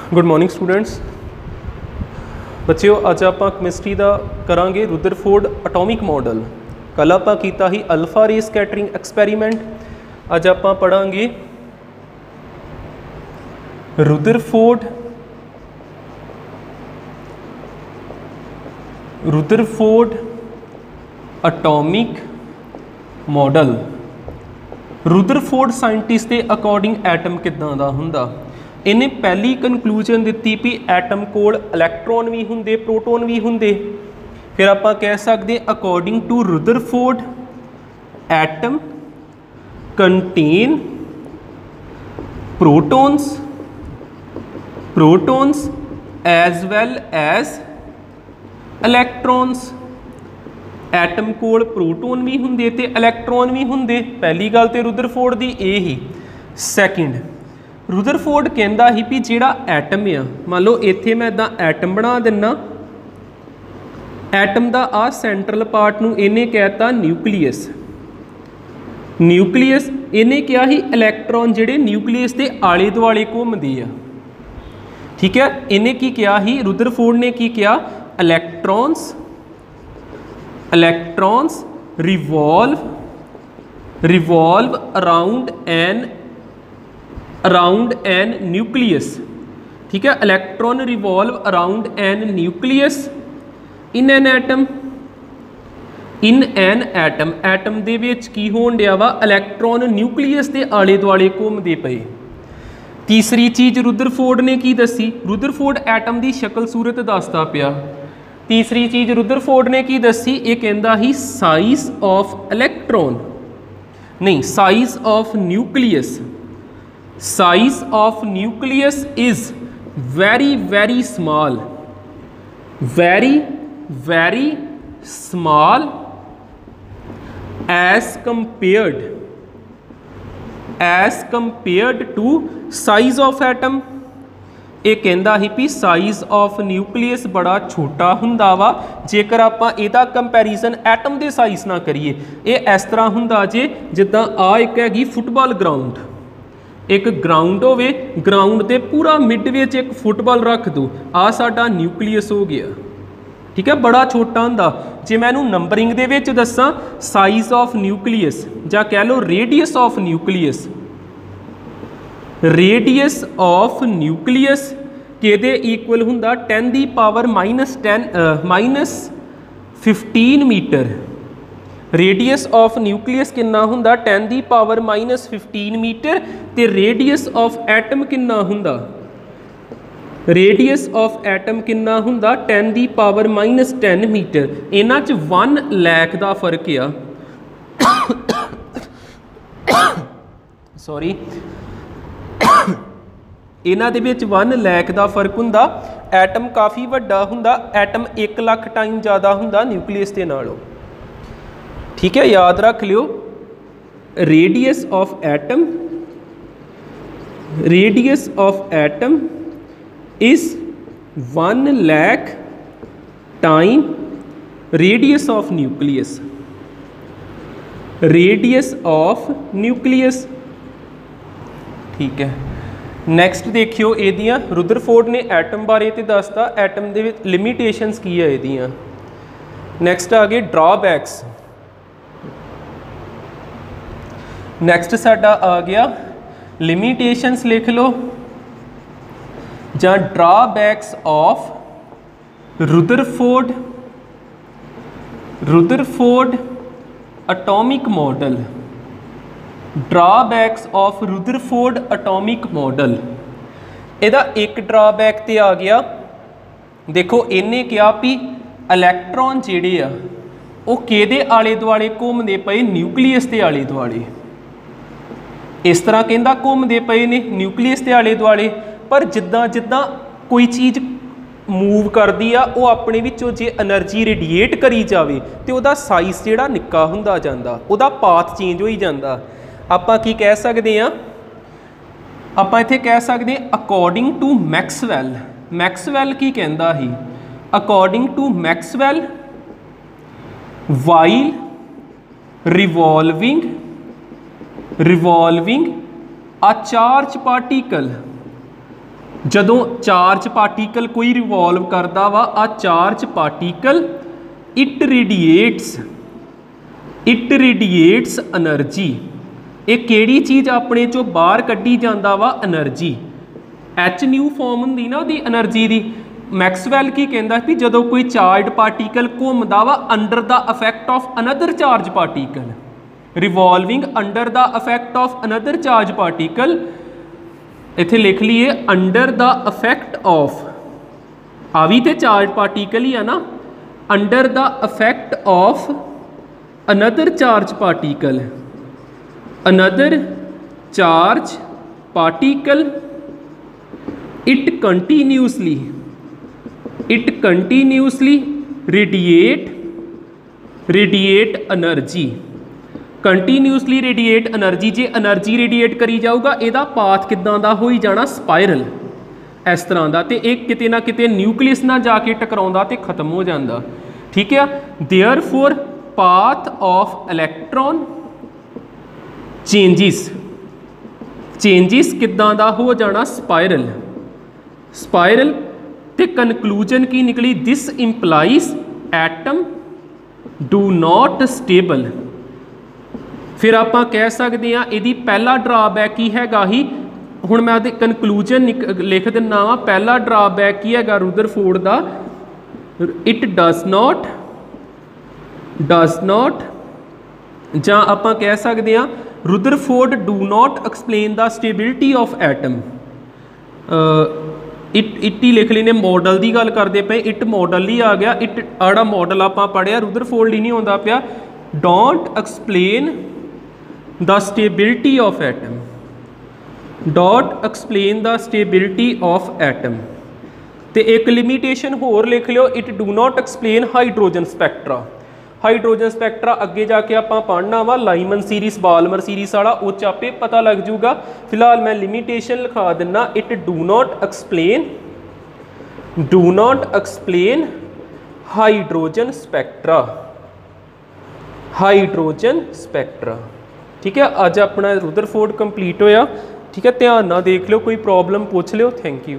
Good morning students. बच्चों अज आप chemistry का करांगे रुदरफोर्ड एटॉमिक मॉडल। कल आप कीता ही अल्फा रे स्कैटरिंग एक्सपैरीमेंट। अज आप पढ़ांगे Rutherford atomic model. Rutherford scientist के अकॉर्डिंग एटम किदां दा हुंदा। इन्हें पहली कनकलूजन दी भी एटम कोल इलैक्ट्रॉन भी होंगे प्रोटोन भी होंगे। फिर आप कह सकते according to Rutherford atom contain protons as well as electrons. Atom कोल प्रोटोन भी होंगे तो इलैक्ट्रॉन भी होंगे। पहली गल तो रुदरफोर्ड की यह ही। सैकेंड रुदरफोर्ड कहता ही भी जिहड़ा एटम आ, मान लो इत्थे मैं इदा एटम बना दिना। एटम का आ सेंट्रल पार्ट नूं इन्हें कहता न्यूक्लीयस। इन्हें क्या ही इलैक्ट्रॉन जिहड़े न्यूक्लीयस के आले दुआले घूमदे आ। ठीक है, इन्हें की किया ही रुदरफोर्ड ने की किया electrons revolve around an nucleus. ठीक है, electron revolve around an nucleus in an atom. Atom दे विच की होण दिया वा, इलैक्ट्रॉन न्यूक्लियस के आले दुआले घूमते पे। तीसरी चीज़ रुदरफोर्ड ने की दसी, रुदरफोर्ड एटम की शक्ल सूरत दसदा पिया। तीसरी चीज़ रुदरफोर्ड ने की दसी, ये कहता ही साइज ऑफ इलैक्ट्रॉन नहीं size of nucleus. Size of nucleus is very small as compared to size of atom। ये कहता ही भी साइज ऑफ न्यूक्लीयस बड़ा छोटा हुंदा वा जेकर आपां इहदा कंपैरिजन एटम के साइज ना करिए। ये इस तरह हुंदा जे जिद्दां आ एक हैगी फुटबॉल ग्राउंड। एक ग्राउंड होवे, ग्राउंड के पूरा मिड विच एक फुटबॉल रख दो, आ साडा न्यूक्लीयस हो गया। ठीक है, बड़ा छोटा हुंदा। जे मैं नंबरिंग दे विच दस्सां साइज ऑफ न्यूक्लीयस जां कह लो radius of nucleus. Radius of nucleus किहदे इक्वल हुंदा 10 दी power -15 metre. Radius of nucleus कितना हुंदा 10 दी पावर -15 मीटर। ते रेडियस ऑफ एटम कितना हुंदा, रेडियस ऑफ एटम कितना हुंदा 10 दी पावर -10 मीटर। इन्हां च 1 लाख का फर्क आ। सॉरी, इन्हां दे विच 1 लाख का फर्क हुंदा। एटम काफ़ी वड्डा हुंदा, एटम 1 लाख टाइम ज़्यादा हुंदा न्यूक्लीयस के नालों। ठीक है, याद रख लियो radius of atom is 1 lakh time radius of nucleus. ठीक है, नैक्सट देखियो एदियां रुदरफोर्ड ने एटम बारे तो दसता, एटम दे विच लिमिटेशनस की है एदियां। नैक्सट आ गए ड्रॉबैक्स। नैक्सट साडा आ गया लिमिटेशनस, लिख लो जां drawbacks of Rutherford atomic model. Drawbacks of Rutherford atomic model. इहदा एक ड्रॉबैक तो आ गया, देखो इन्हें क्या भी इलैक्ट्रॉन जिहड़े आ वो किहदे आले दुआले घूमदे पए, न्यूक्लीयस के आले दुआले। इस तरह कहता घूमते पे ने न्यूक्लीयस के आले दुआले। पर जिद्दां जिद्दां कोई चीज़ मूव करती आ, वो अपने विचों जे एनर्जी रेडिएट करी जाए तो वह साइज जिहड़ा निक्का हुंदा जांदा, उहदा पाथ चेंज होई जांदा। आपां की कह सकते हैं, आपां इत्थे कह सकते हैं अकॉर्डिंग टू मैक्सवैल की कहता ही, according to Maxwell while revolving a charge particle जदों चार्ज पार्टिकल कोई रिवॉल्व करता वा आ charge particle it radiates energy. ये किहड़ी चीज़ अपने चों बाहर कड्ढी जांदा वा एनर्जी। एच न्यू फॉर्म हुंदी ना दी एनर्जी दी। मैक्सवैल की कहंदा भी जदों कोई चार्ज पार्टिकल घूमदा वा under the effect of another charge particle, revolving under the effect of another charge particle, इत्थे लिख लीए अंडर द इफैक्ट ऑफ, आ भी तो चार्ज पार्टिकल ही है ना, under the effect of another charge particle, another charge particle it continuously radiate energy. Continuously radiate energy, J energy radiate करी जाऊगा इहदा path किदां दा होई जाना, स्पाइरल इस तरह का, तो एक किते ना किते न्यूक्लियस ना जाके टकराउंदा ते खत्म हो जाता। ठीक है, therefore path of electron changes किदां दा हो जाना, स्पाइरल। ते कनक्लूजन की निकली, this implies atom do not stable. फिर आप कह सकते हैं यदि पहला ड्राबैक ही हैगा ही, हुण मैं उहदे कनक्लूजन लिख दिना वा, पहला ड्राबैक ही हैगा रुदरफोर्ड दा, इट डज नॉट जां आपां कह सकते हैं Rutherford do not explain the stability of atom. It ही लिख लेने, मॉडल की गल करते पे, इट मॉडल ही आ गया, इट आड़ा मॉडल आप पढ़िया रुदरफोर्ड ही नहीं आता पाया, don't explain the stability of atom, डॉट explain the stability of atom. तो एक लिमिटेशन होर लिख लो, it do not explain hydrogen spectra. Hydrogen spectra अगे जाके आप पढ़ना वा, लाइमन सीरीज बाल्मर सीरीज वाला, वो आपे पता लग जूगा। फिलहाल मैं लिमिटेशन लिखा दिना, it do not explain hydrogen spectra. ठीक है, अज अपना रुदरफोर्ड कंप्लीट होया। ठीक है, ध्यान ना देख लो, कोई प्रॉब्लम पूछ लो। Thank you.